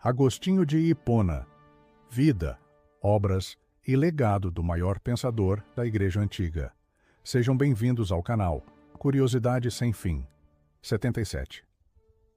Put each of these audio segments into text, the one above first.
Agostinho de Hipona. Vida, obras e legado do maior pensador da Igreja Antiga. Sejam bem-vindos ao canal Curiosidade Sem Fim. 77.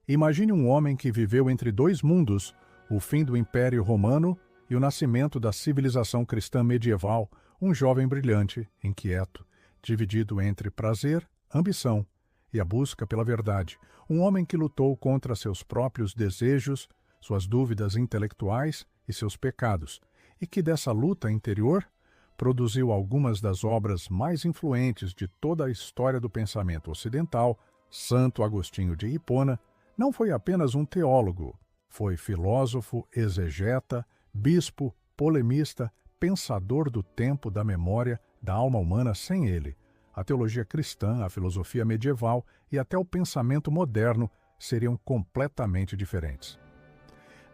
Imagine um homem que viveu entre dois mundos, o fim do Império Romano e o nascimento da civilização cristã medieval, um jovem brilhante, inquieto, dividido entre prazer, ambição e a busca pela verdade, um homem que lutou contra seus próprios desejos, suas dúvidas intelectuais e seus pecados, e que dessa luta interior produziu algumas das obras mais influentes de toda a história do pensamento ocidental. Santo Agostinho de Hipona não foi apenas um teólogo, foi filósofo, exegeta, bispo, polemista, pensador do tempo, da memória, da alma humana. Sem ele, a teologia cristã, a filosofia medieval e até o pensamento moderno seriam completamente diferentes.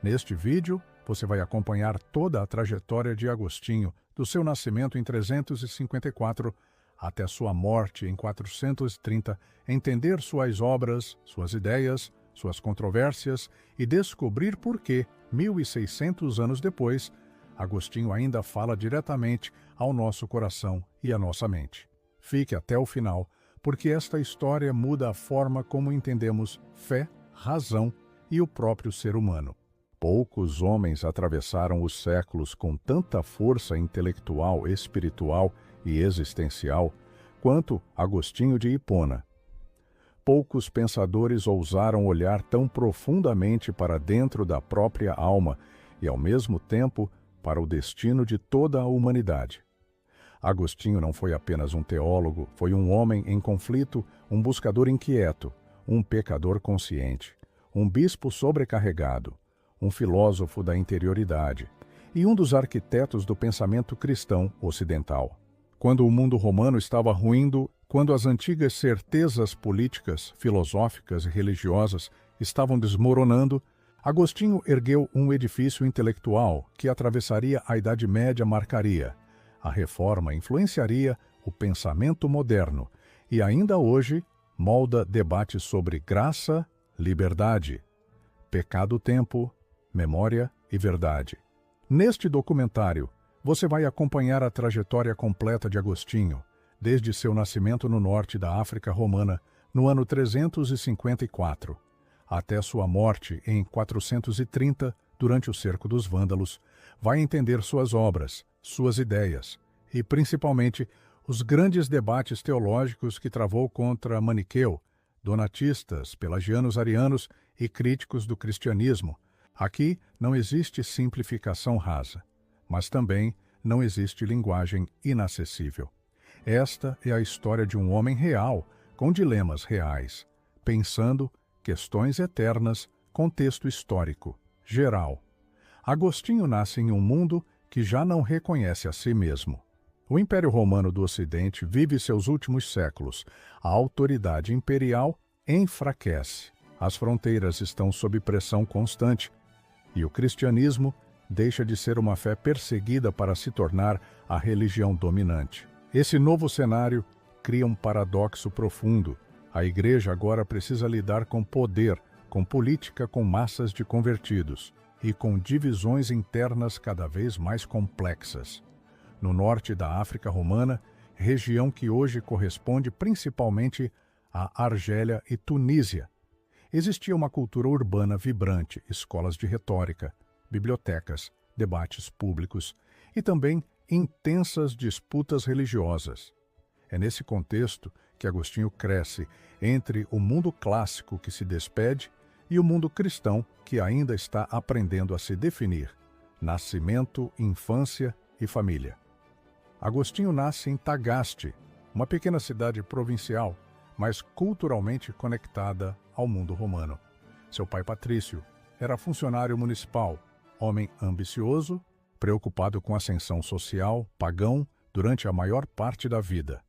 Neste vídeo, você vai acompanhar toda a trajetória de Agostinho, do seu nascimento em 354 até sua morte em 430, entender suas obras, suas ideias, suas controvérsias e descobrir por que, 1600 anos depois, Agostinho ainda fala diretamente ao nosso coração e à nossa mente. Fique até o final, porque esta história muda a forma como entendemos fé, razão e o próprio ser humano. Poucos homens atravessaram os séculos com tanta força intelectual, espiritual e existencial quanto Agostinho de Hipona. Poucos pensadores ousaram olhar tão profundamente para dentro da própria alma e, ao mesmo tempo, para o destino de toda a humanidade. Agostinho não foi apenas um teólogo, foi um homem em conflito, um buscador inquieto, um pecador consciente, um bispo sobrecarregado, um filósofo da interioridade e um dos arquitetos do pensamento cristão ocidental. Quando o mundo romano estava ruindo, quando as antigas certezas políticas, filosóficas e religiosas estavam desmoronando, Agostinho ergueu um edifício intelectual que atravessaria a Idade Média, marcaria. A Reforma influenciaria o pensamento moderno e ainda hoje molda debates sobre graça, liberdade, pecado-tempo, memória e verdade. Neste documentário, você vai acompanhar a trajetória completa de Agostinho, desde seu nascimento no norte da África Romana, no ano 354, até sua morte em 430, durante o cerco dos Vândalos. Vai entender suas obras, suas ideias e, principalmente, os grandes debates teológicos que travou contra Maniqueu, donatistas, pelagianos arianos e críticos do cristianismo. Aqui não existe simplificação rasa, mas também não existe linguagem inacessível. Esta é a história de um homem real, com dilemas reais, pensando questões eternas, contexto histórico, geral. Agostinho nasce em um mundo que já não reconhece a si mesmo. O Império Romano do Ocidente vive seus últimos séculos. A autoridade imperial enfraquece. As fronteiras estão sob pressão constante e o cristianismo deixa de ser uma fé perseguida para se tornar a religião dominante. Esse novo cenário cria um paradoxo profundo. A Igreja agora precisa lidar com poder, com política, com massas de convertidos e com divisões internas cada vez mais complexas. No norte da África Romana, região que hoje corresponde principalmente à Argélia e Tunísia, existia uma cultura urbana vibrante, escolas de retórica, bibliotecas, debates públicos e também intensas disputas religiosas. É nesse contexto que Agostinho cresce entre o mundo clássico que se despede e o mundo cristão que ainda está aprendendo a se definir. Nascimento, infância e família. Agostinho nasce em Tagaste, uma pequena cidade provincial, mas culturalmente conectada ao mundo romano. Seu pai Patrício era funcionário municipal, homem ambicioso, preocupado com a ascensão social, pagão, durante a maior parte da vida.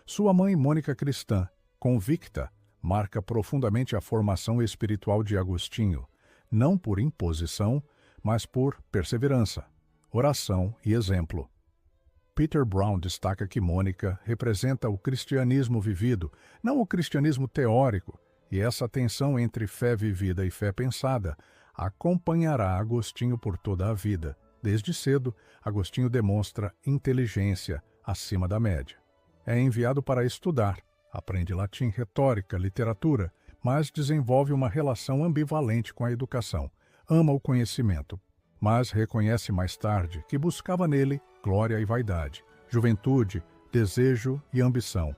Sua mãe, Mônica, cristã, convicta, marca profundamente a formação espiritual de Agostinho, não por imposição, mas por perseverança, oração e exemplo. Peter Brown destaca que Mônica representa o cristianismo vivido, não o cristianismo teórico, e essa tensão entre fé vivida e fé pensada acompanhará Agostinho por toda a vida. Desde cedo, Agostinho demonstra inteligência acima da média. É enviado para estudar, aprende latim, retórica, literatura, mas desenvolve uma relação ambivalente com a educação. Ama o conhecimento, mas reconhece mais tarde que buscava nele glória e vaidade, juventude, desejo e ambição.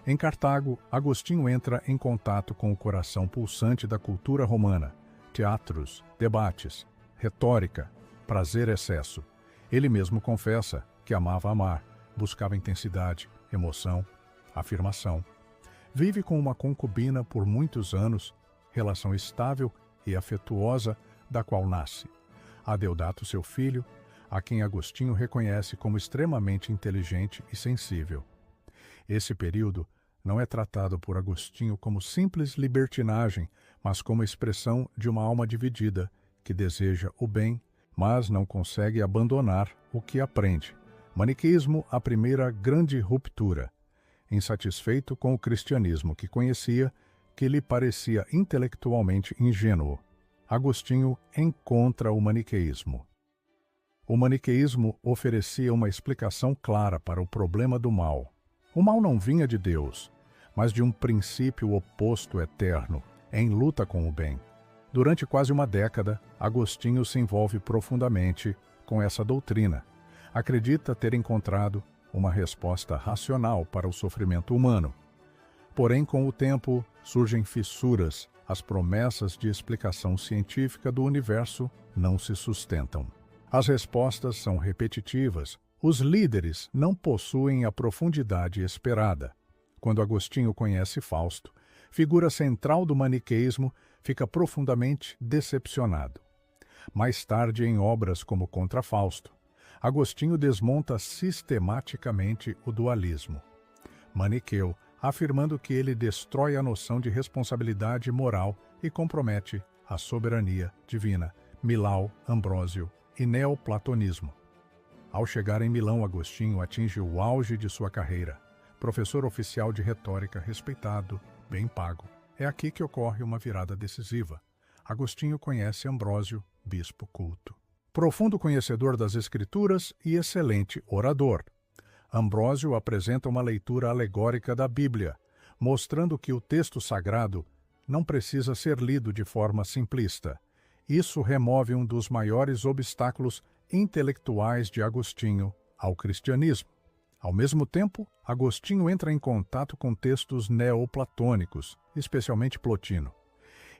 Em Cartago, Agostinho entra em contato com o coração pulsante da cultura romana, teatros, debates, retórica, prazer excesso. Ele mesmo confessa que amava amar, buscava intensidade, emoção, afirmação. Vive com uma concubina por muitos anos, relação estável e afetuosa da qual nasce Adeodato, seu filho, a quem Agostinho reconhece como extremamente inteligente e sensível. Esse período não é tratado por Agostinho como simples libertinagem, mas como expressão de uma alma dividida, que deseja o bem, mas não consegue abandonar o que aprende. Maniqueísmo, a primeira grande ruptura. Insatisfeito com o cristianismo que conhecia, que lhe parecia intelectualmente ingênuo, Agostinho encontra o maniqueísmo. O maniqueísmo oferecia uma explicação clara para o problema do mal. O mal não vinha de Deus, mas de um princípio oposto eterno, em luta com o bem. Durante quase uma década, Agostinho se envolve profundamente com essa doutrina. Acredita ter encontrado uma resposta racional para o sofrimento humano. Porém, com o tempo, surgem fissuras, as promessas de explicação científica do universo não se sustentam. As respostas são repetitivas, os líderes não possuem a profundidade esperada. Quando Agostinho conhece Fausto, figura central do maniqueísmo, fica profundamente decepcionado. Mais tarde, em obras como Contra Fausto, Agostinho desmonta sistematicamente o dualismo maniqueu, afirmando que ele destrói a noção de responsabilidade moral e compromete a soberania divina, Milau, Ambrósio e neoplatonismo. Ao chegar em Milão, Agostinho atinge o auge de sua carreira. Professor oficial de retórica respeitado, bem pago. É aqui que ocorre uma virada decisiva. Agostinho conhece Ambrósio, bispo culto. Profundo conhecedor das Escrituras e excelente orador. Ambrósio apresenta uma leitura alegórica da Bíblia, mostrando que o texto sagrado não precisa ser lido de forma simplista. Isso remove um dos maiores obstáculos intelectuais de Agostinho ao cristianismo. Ao mesmo tempo, Agostinho entra em contato com textos neoplatônicos, especialmente Plotino.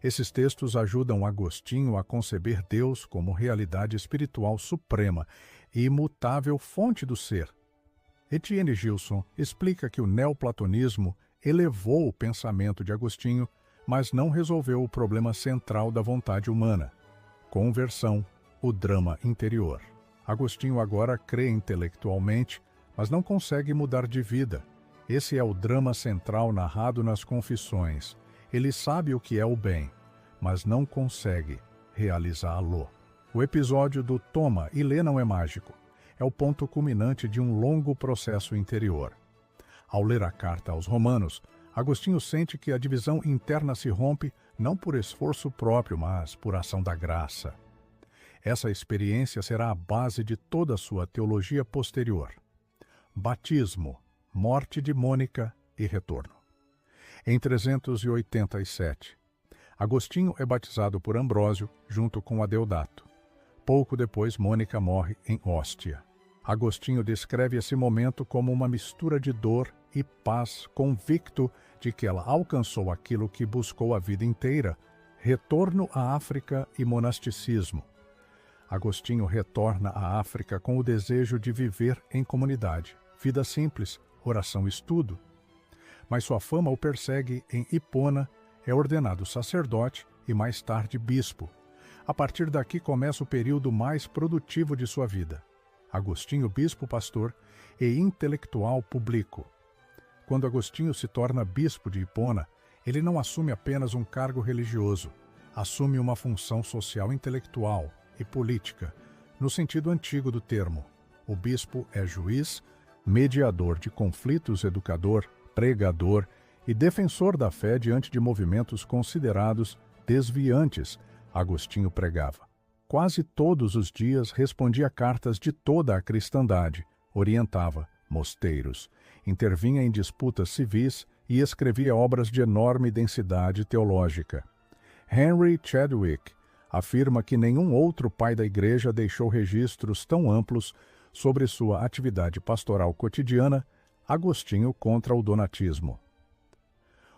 Esses textos ajudam Agostinho a conceber Deus como realidade espiritual suprema e imutável fonte do ser. Etienne Gilson explica que o neoplatonismo elevou o pensamento de Agostinho, mas não resolveu o problema central da vontade humana: conversão, o drama interior. Agostinho agora crê intelectualmente, mas não consegue mudar de vida. Esse é o drama central narrado nas Confissões. Ele sabe o que é o bem, mas não consegue realizá-lo. O episódio do toma e lê não é mágico. É o ponto culminante de um longo processo interior. Ao ler a carta aos Romanos, Agostinho sente que a divisão interna se rompe não por esforço próprio, mas por ação da graça. Essa experiência será a base de toda a sua teologia posterior. Batismo, morte de Mônica e retorno. Em 387, Agostinho é batizado por Ambrósio junto com Adeodato. Pouco depois, Mônica morre em Hóstia. Agostinho descreve esse momento como uma mistura de dor e paz, convicto de que ela alcançou aquilo que buscou a vida inteira: retorno à África e monasticismo. Agostinho retorna à África com o desejo de viver em comunidade, vida simples, oração e estudo. Mas sua fama o persegue em Hipona, é ordenado sacerdote e mais tarde bispo. A partir daqui começa o período mais produtivo de sua vida. Agostinho, bispo, pastor e intelectual público. Quando Agostinho se torna bispo de Hipona, ele não assume apenas um cargo religioso, assume uma função social, intelectual e política, no sentido antigo do termo. O bispo é juiz, mediador de conflitos, educador, pregador e defensor da fé diante de movimentos considerados desviantes, Agostinho pregava. Quase todos os dias respondia cartas de toda a cristandade, orientava mosteiros, intervinha em disputas civis e escrevia obras de enorme densidade teológica. Henry Chadwick afirma que nenhum outro pai da Igreja deixou registros tão amplos sobre sua atividade pastoral cotidiana, Agostinho contra o donatismo.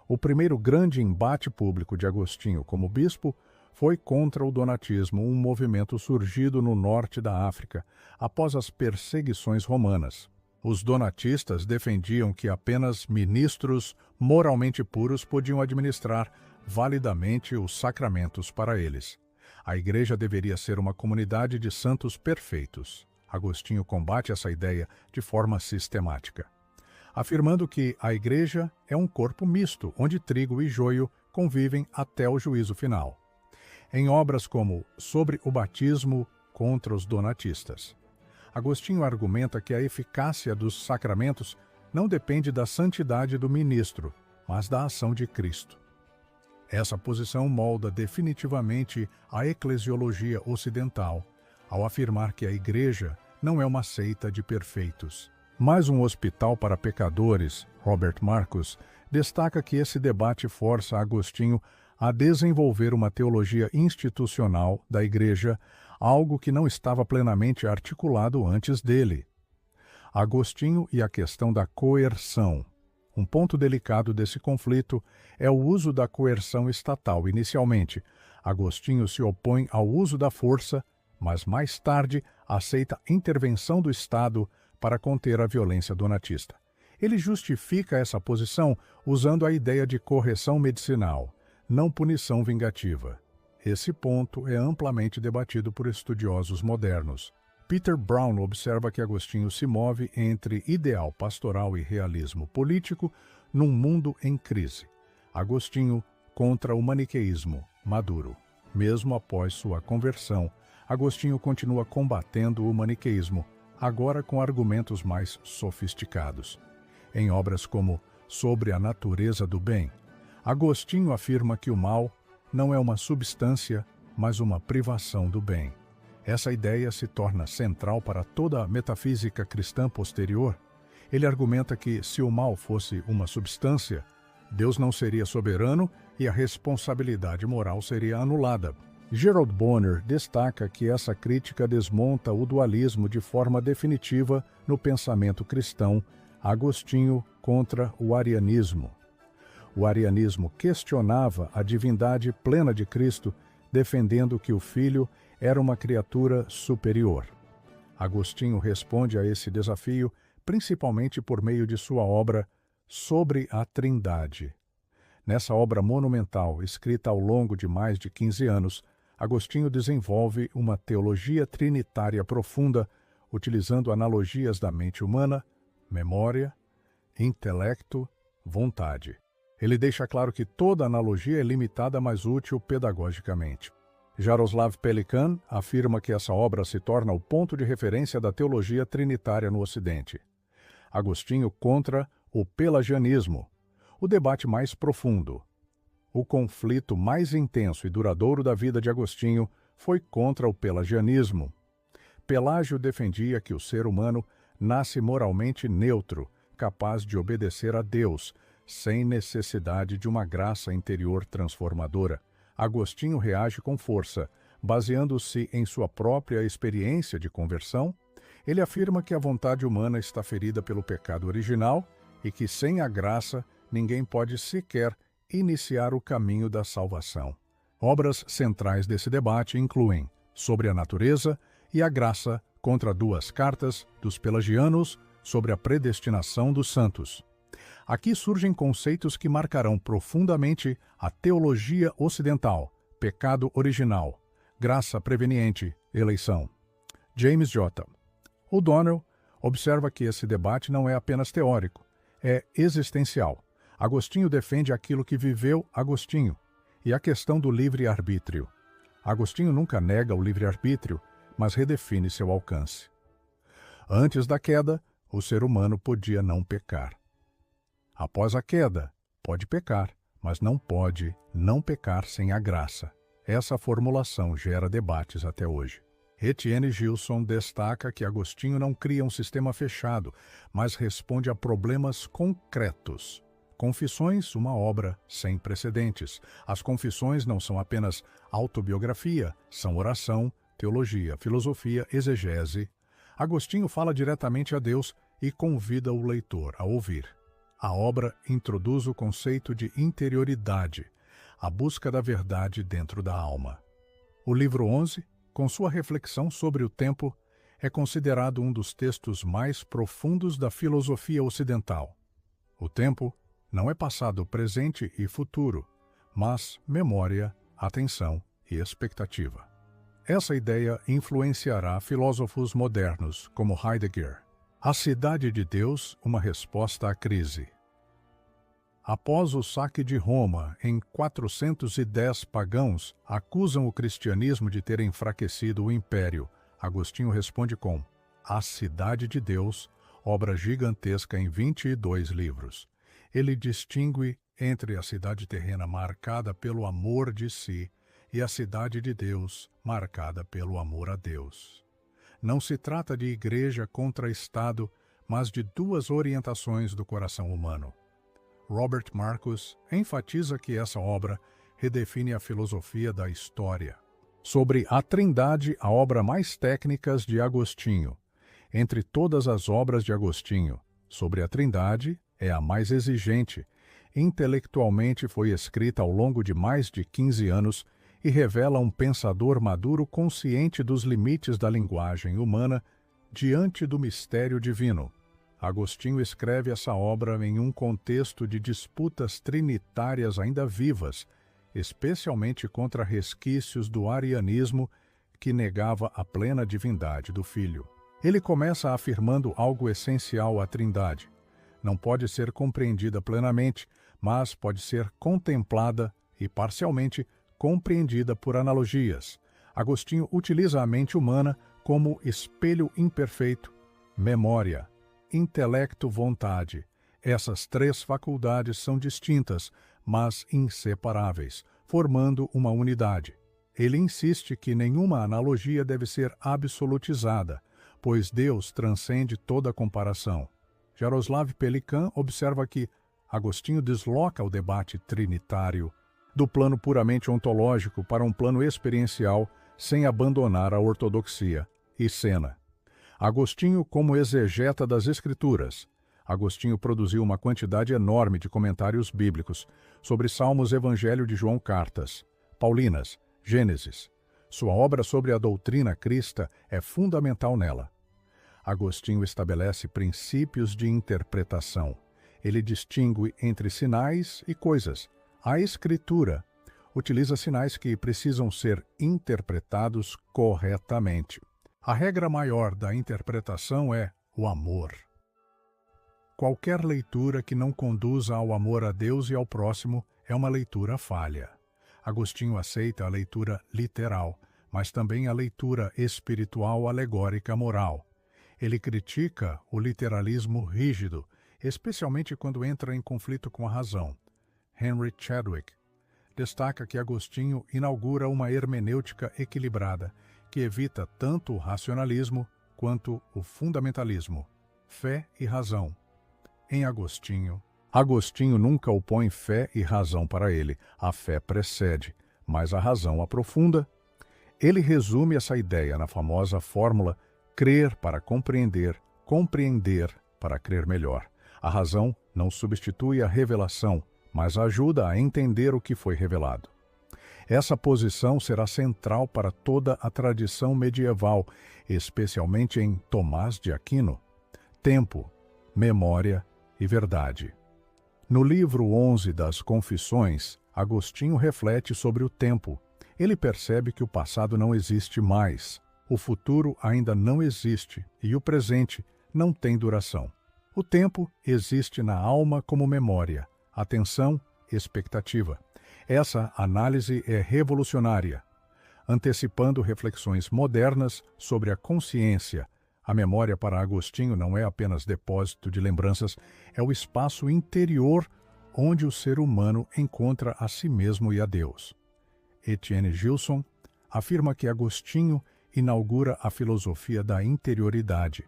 O primeiro grande embate público de Agostinho como bispo foi contra o donatismo, um movimento surgido no norte da África, após as perseguições romanas. Os donatistas defendiam que apenas ministros moralmente puros podiam administrar validamente os sacramentos para eles. A Igreja deveria ser uma comunidade de santos perfeitos. Agostinho combate essa ideia de forma sistemática, afirmando que a Igreja é um corpo misto, onde trigo e joio convivem até o juízo final. Em obras como Sobre o Batismo contra os Donatistas, Agostinho argumenta que a eficácia dos sacramentos não depende da santidade do ministro, mas da ação de Cristo. Essa posição molda definitivamente a eclesiologia ocidental, ao afirmar que a Igreja não é uma seita de perfeitos, mas um hospital para pecadores. Robert Marcus destaca que esse debate força Agostinho a desenvolver uma teologia institucional da Igreja, algo que não estava plenamente articulado antes dele. Agostinho e a questão da coerção. Um ponto delicado desse conflito é o uso da coerção estatal. Inicialmente, Agostinho se opõe ao uso da força, mas mais tarde aceita a intervenção do Estado para conter a violência donatista. Ele justifica essa posição usando a ideia de correção medicinal, não punição vingativa. Esse ponto é amplamente debatido por estudiosos modernos. Peter Brown observa que Agostinho se move entre ideal pastoral e realismo político num mundo em crise. Agostinho contra o maniqueísmo maduro. Mesmo após sua conversão, Agostinho continua combatendo o maniqueísmo, agora com argumentos mais sofisticados. Em obras como Sobre a Natureza do Bem, Agostinho afirma que o mal não é uma substância, mas uma privação do bem. Essa ideia se torna central para toda a metafísica cristã posterior. Ele argumenta que, se o mal fosse uma substância, Deus não seria soberano e a responsabilidade moral seria anulada. Gerald Bonner destaca que essa crítica desmonta o dualismo de forma definitiva no pensamento cristão. Agostinho contra o arianismo. O arianismo questionava a divindade plena de Cristo, defendendo que o Filho era uma criatura superior. Agostinho responde a esse desafio principalmente por meio de sua obra Sobre a Trindade. Nessa obra monumental, escrita ao longo de mais de 15 anos, Agostinho desenvolve uma teologia trinitária profunda, utilizando analogias da mente humana, memória, intelecto, vontade. Ele deixa claro que toda analogia é limitada, mas útil pedagogicamente. Jaroslav Pelikan afirma que essa obra se torna o ponto de referência da teologia trinitária no Ocidente. Agostinho contra o pelagianismo, o debate mais profundo. O conflito mais intenso e duradouro da vida de Agostinho foi contra o pelagianismo. Pelágio defendia que o ser humano nasce moralmente neutro, capaz de obedecer a Deus, sem necessidade de uma graça interior transformadora. Agostinho reage com força, baseando-se em sua própria experiência de conversão. Ele afirma que a vontade humana está ferida pelo pecado original e que, sem a graça, ninguém pode sequer iniciar o caminho da salvação. Obras centrais desse debate incluem Sobre a Natureza e a Graça contra duas cartas dos pelagianos sobre a predestinação dos santos. Aqui surgem conceitos que marcarão profundamente a teologia ocidental: pecado original, graça preveniente, eleição. James J. O'Donnell observa que esse debate não é apenas teórico, é existencial. Agostinho defende aquilo que viveu Agostinho e a questão do livre-arbítrio. Agostinho nunca nega o livre-arbítrio, mas redefine seu alcance. Antes da queda, o ser humano podia não pecar. Após a queda, pode pecar, mas não pode não pecar sem a graça. Essa formulação gera debates até hoje. Etienne Gilson destaca que Agostinho não cria um sistema fechado, mas responde a problemas concretos. Confissões, uma obra sem precedentes. As confissões não são apenas autobiografia, são oração, teologia, filosofia, exegese. Agostinho fala diretamente a Deus e convida o leitor a ouvir. A obra introduz o conceito de interioridade, a busca da verdade dentro da alma. O livro 11, com sua reflexão sobre o tempo, é considerado um dos textos mais profundos da filosofia ocidental. O tempo não é passado, presente e futuro, mas memória, atenção e expectativa. Essa ideia influenciará filósofos modernos como Heidegger. A cidade de Deus, uma resposta à crise. Após o saque de Roma, em 410 pagãos acusam o cristianismo de ter enfraquecido o império. Agostinho responde com A Cidade de Deus, obra gigantesca em 22 livros. Ele distingue entre a cidade terrena marcada pelo amor de si e a cidade de Deus marcada pelo amor a Deus. Não se trata de igreja contra Estado, mas de duas orientações do coração humano. Robert Marcus enfatiza que essa obra redefine a filosofia da história. Sobre a Trindade, a obra mais técnica de Agostinho. Entre todas as obras de Agostinho, sobre a Trindade é a mais exigente. Intelectualmente foi escrita ao longo de mais de 15 anos e revela um pensador maduro consciente dos limites da linguagem humana diante do mistério divino. Agostinho escreve essa obra em um contexto de disputas trinitárias ainda vivas, especialmente contra resquícios do arianismo que negava a plena divindade do Filho. Ele começa afirmando algo essencial à Trindade. Não pode ser compreendida plenamente, mas pode ser contemplada e parcialmente compreendida por analogias. Agostinho utiliza a mente humana como espelho imperfeito, memória, intelecto, vontade. Essas três faculdades são distintas, mas inseparáveis, formando uma unidade. Ele insiste que nenhuma analogia deve ser absolutizada, pois Deus transcende toda comparação. Jaroslav Pelikan observa que Agostinho desloca o debate trinitário do plano puramente ontológico para um plano experiencial, sem abandonar a ortodoxia. E Sena. Agostinho como exegeta das Escrituras. Agostinho produziu uma quantidade enorme de comentários bíblicos sobre Salmos, Evangelho de João, Cartas, Paulinas, Gênesis. Sua obra sobre a doutrina cristã é fundamental nela. Agostinho estabelece princípios de interpretação. Ele distingue entre sinais e coisas. A Escritura utiliza sinais que precisam ser interpretados corretamente. A regra maior da interpretação é o amor. Qualquer leitura que não conduza ao amor a Deus e ao próximo é uma leitura falha. Agostinho aceita a leitura literal, mas também a leitura espiritual, alegórica, moral. Ele critica o literalismo rígido, especialmente quando entra em conflito com a razão. Henry Chadwick destaca que Agostinho inaugura uma hermenêutica equilibrada, que evita tanto o racionalismo quanto o fundamentalismo, fé e razão. Em Agostinho nunca opõe fé e razão para ele. A fé precede, mas a razão aprofunda. Ele resume essa ideia na famosa fórmula crer para compreender, compreender para crer melhor. A razão não substitui a revelação, mas ajuda a entender o que foi revelado. Essa posição será central para toda a tradição medieval, especialmente em Tomás de Aquino. Tempo, memória e verdade. No livro 11 das Confissões, Agostinho reflete sobre o tempo. Ele percebe que o passado não existe mais, o futuro ainda não existe e o presente não tem duração. O tempo existe na alma como memória, atenção, expectativa. Essa análise é revolucionária, antecipando reflexões modernas sobre a consciência. A memória para Agostinho não é apenas depósito de lembranças, é o espaço interior onde o ser humano encontra a si mesmo e a Deus. Etienne Gilson, afirma que Agostinho inaugura a filosofia da interioridade,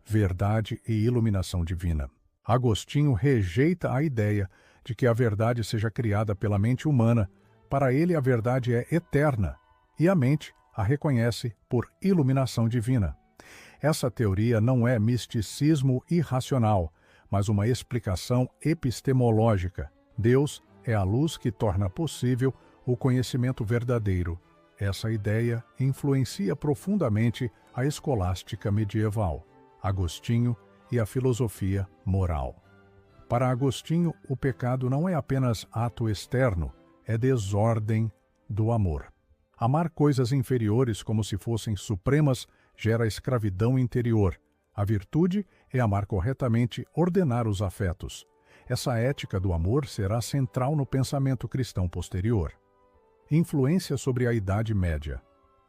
verdade e iluminação divina. Agostinho rejeita a ideia de que a verdade seja criada pela mente humana. Para ele, a verdade é eterna, e a mente a reconhece por iluminação divina. Essa teoria não é misticismo irracional, mas uma explicação epistemológica. Deus é a luz que torna possível o conhecimento verdadeiro. Essa ideia influencia profundamente a escolástica medieval, Agostinho e a filosofia moral. Para Agostinho, o pecado não é apenas ato externo, é desordem do amor. Amar coisas inferiores como se fossem supremas gera escravidão interior. A virtude é amar corretamente, ordenar os afetos. Essa ética do amor será central no pensamento cristão posterior. Influência sobre a Idade Média.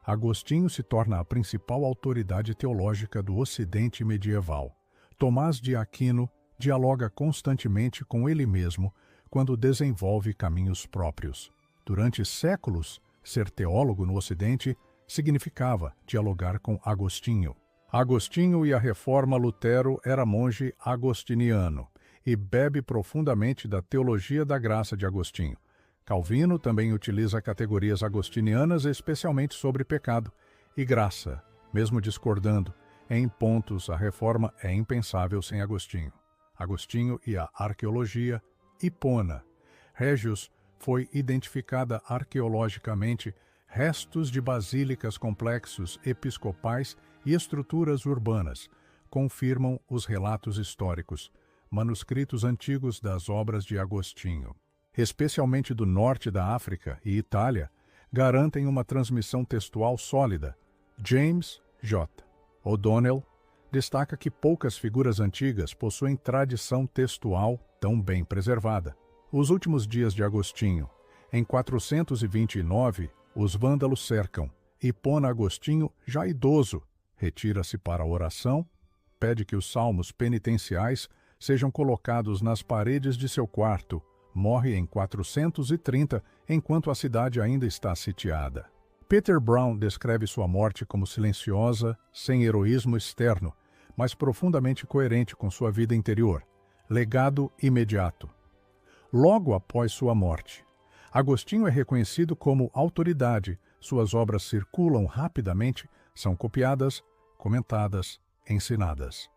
Agostinho se torna a principal autoridade teológica do Ocidente medieval. Tomás de Aquino dialoga constantemente com ele mesmo quando desenvolve caminhos próprios. Durante séculos, ser teólogo no Ocidente significava dialogar com Agostinho. Agostinho e a Reforma. Lutero era monge agostiniano e bebe profundamente da teologia da graça de Agostinho. Calvino também utiliza categorias agostinianas, especialmente sobre pecado e graça. Mesmo discordando em pontos, a Reforma é impensável sem Agostinho. Agostinho e a arqueologia. Hipona. Regius foi identificada arqueologicamente restos de basílicas, complexos episcopais e estruturas urbanas. Confirmam os relatos históricos, manuscritos antigos das obras de Agostinho, especialmente do norte da África e Itália, garantem uma transmissão textual sólida. James J. O'Donnell destaca que poucas figuras antigas possuem tradição textual tão bem preservada. Os últimos dias de Agostinho. Em 429, os vândalos cercam. Hipona. Agostinho, já idoso, retira-se para a oração, pede que os salmos penitenciais sejam colocados nas paredes de seu quarto. Morre em 430, enquanto a cidade ainda está sitiada. Peter Brown descreve sua morte como silenciosa, sem heroísmo externo, mas profundamente coerente com sua vida interior. Legado imediato. Logo após sua morte, Agostinho é reconhecido como autoridade. Suas obras circulam rapidamente, são copiadas, comentadas, ensinadas.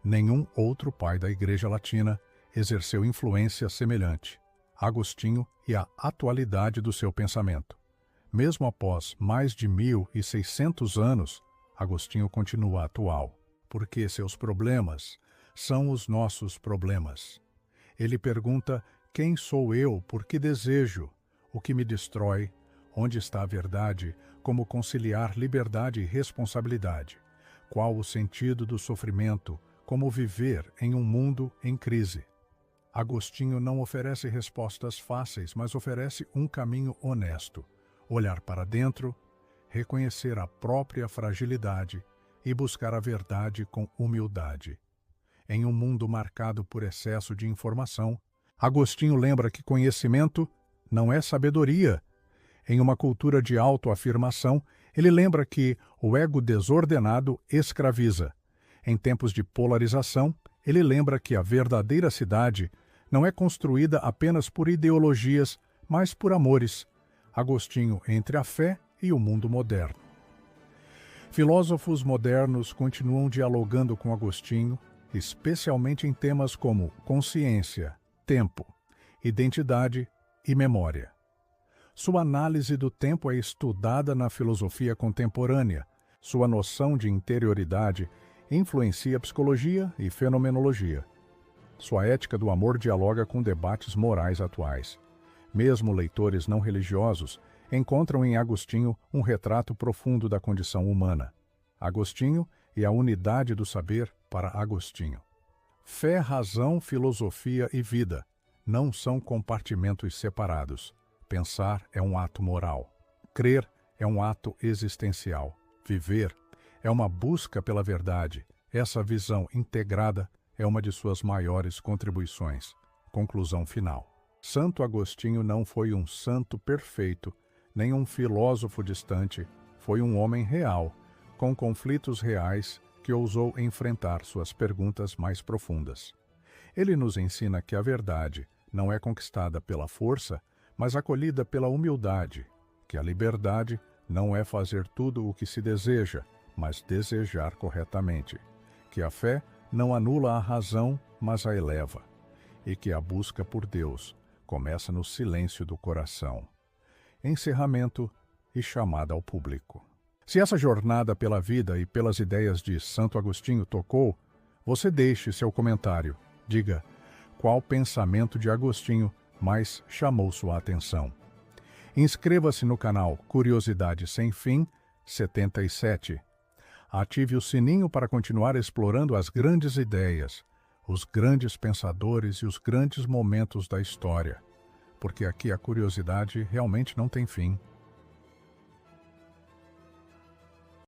Nenhum outro pai da Igreja Latina exerceu influência semelhante. Agostinho e a atualidade do seu pensamento. Mesmo após mais de 1.600 anos, Agostinho continua atual, porque seus problemas são os nossos problemas. Ele pergunta: quem sou eu, por que desejo, o que me destrói, onde está a verdade, como conciliar liberdade e responsabilidade, qual o sentido do sofrimento, como viver em um mundo em crise. Agostinho não oferece respostas fáceis, mas oferece um caminho honesto. Olhar para dentro, reconhecer a própria fragilidade e buscar a verdade com humildade. Em um mundo marcado por excesso de informação, Agostinho lembra que conhecimento não é sabedoria. Em uma cultura de autoafirmação, ele lembra que o ego desordenado escraviza. Em tempos de polarização, ele lembra que a verdadeira cidade não é construída apenas por ideologias, mas por amores. Agostinho entre a fé e o mundo moderno. Filósofos modernos continuam dialogando com Agostinho, especialmente em temas como consciência, tempo, identidade e memória. Sua análise do tempo é estudada na filosofia contemporânea. Sua noção de interioridade influencia a psicologia e fenomenologia. Sua ética do amor dialoga com debates morais atuais. Mesmo leitores não religiosos encontram em Agostinho um retrato profundo da condição humana. Agostinho e a unidade do saber para Agostinho. Fé, razão, filosofia e vida não são compartimentos separados. Pensar é um ato moral. Crer é um ato existencial. Viver é uma busca pela verdade. Essa visão integrada é uma de suas maiores contribuições. Conclusão final. Santo Agostinho não foi um santo perfeito, nenhum filósofo distante, foi um homem real, com conflitos reais, que ousou enfrentar suas perguntas mais profundas. Ele nos ensina que a verdade não é conquistada pela força, mas acolhida pela humildade, que a liberdade não é fazer tudo o que se deseja, mas desejar corretamente, que a fé não anula a razão, mas a eleva, e que a busca por Deus começa no silêncio do coração. Encerramento e chamada ao público. Se essa jornada pela vida e pelas ideias de Santo Agostinho tocou, você deixe seu comentário. Diga qual pensamento de Agostinho mais chamou sua atenção. Inscreva-se no canal Curiosidade Sem Fim 77. Ative o sininho para continuar explorando as grandes ideias, os grandes pensadores e os grandes momentos da história, porque aqui a curiosidade realmente não tem fim.